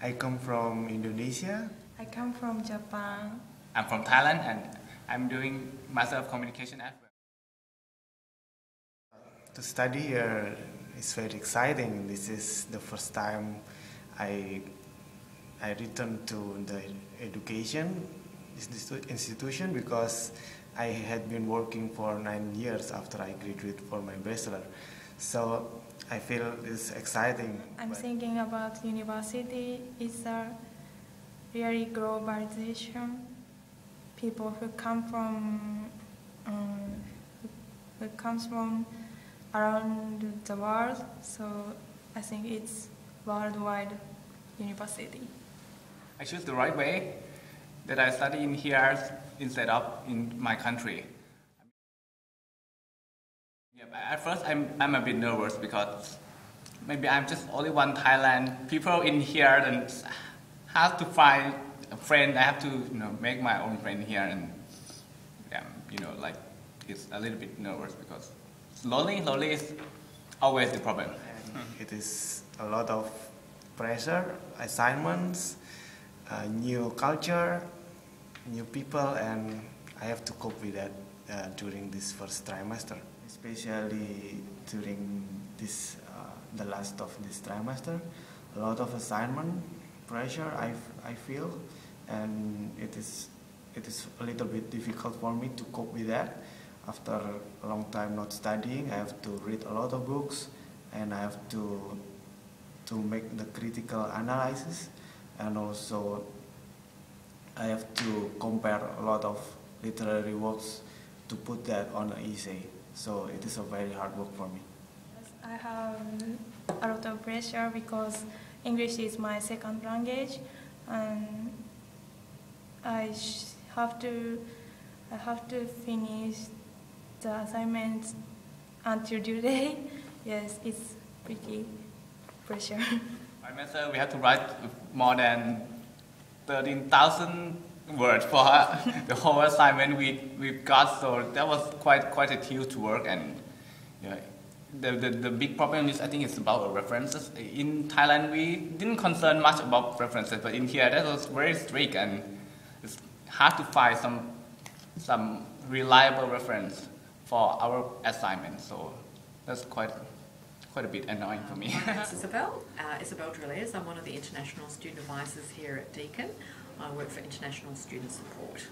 I come from Indonesia. I come from Japan. I'm from Thailand and I'm doing Master of Communication as well. To study here is very exciting. This is the first time I return to the education institution because I had been working for 9 years after I graduated for my bachelor. So I feel it's exciting. I'm thinking about university. It's a really globalization. People who come from around the world. So I think it's worldwide university. I choose the right way that I study in here instead of in my country. Yeah, at first I'm a bit nervous because maybe I'm just only one Thailand. People in here and have to find a friend. I have to make my own friend here and like it's a little bit nervous because lonely is always the problem. It is a lot of pressure, assignments, new culture, new people, and I have to cope with that during this first trimester, especially during this the last of this trimester. A lot of assignment pressure I feel, and it is a little bit difficult for me to cope with that. After a long time not studying, I have to read a lot of books, and I have to make the critical analysis, and also I have to compare a lot of literary works to put that on an essay. So it is a very hard work for me. I have a lot of pressure because English is my second language, and I have to finish the assignments until due day. Yes, it's pretty pressure. Trimester we have to write more than 13,000 words for the whole assignment we've got, so that was quite a huge work. And the big problem is I think it's about references. In Thailand we didn't concern much about references, but in here that was very strict and it's hard to find some reliable reference for our assignment. So that's quite a bit annoying for me. My name is Isabel Drillers. I'm one of the international student advisors here at Deakin. I work for international student support.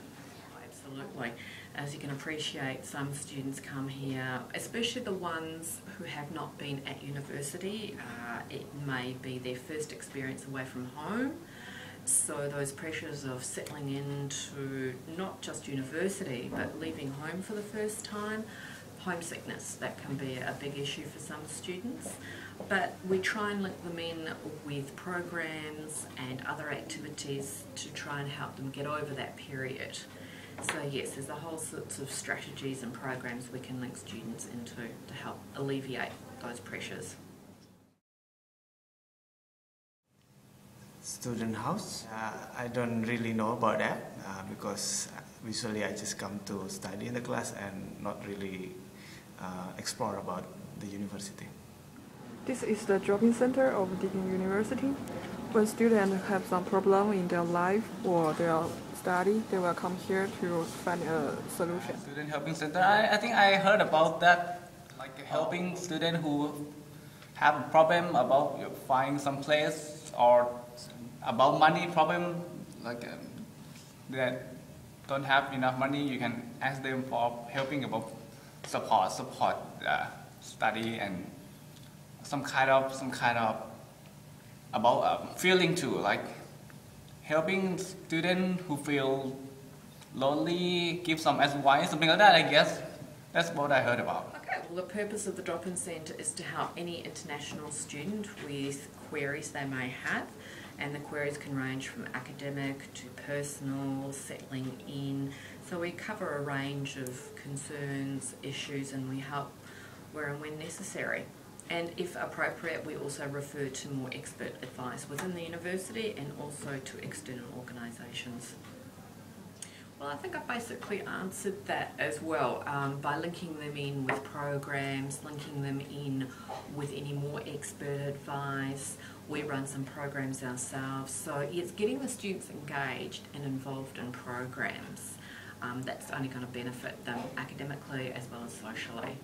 Absolutely. As you can appreciate, some students come here, especially the ones who have not been at university. It may be their first experience away from home. So those pressures of settling into not just university, but leaving home for the first time, homesickness, that can be a big issue for some students. But we try and link them in with programs and other activities to try and help them get over that period. So yes, there's a whole sorts of strategies and programs we can link students into to help alleviate those pressures. Student house? I don't really know about that because usually I just come to study in the class and not really explore about the university. This is the drop-in center of Deakin University. When students have some problem in their life or their study, they will come here to find a solution. Student helping center, I think I heard about that, like helping students who have a problem about finding some place or about money problem, like that don't have enough money, you can ask them for helping about support study and some kind of about feeling too, like helping students who feel lonely, give some advice, something like that. I guess that's what I heard about. Okay, well the purpose of the drop-in centre is to help any international student with queries they may have, and the queries can range from academic to personal, settling in. So we cover a range of concerns, issues, and we help where and when necessary. And if appropriate, we also refer to more expert advice within the university and also to external organisations. Well, I think I've basically answered that as well, by linking them in with programs, linking them in with any more expert advice. We run some programs ourselves, so it's getting the students engaged and involved in programs. That's only going to benefit them academically as well as socially.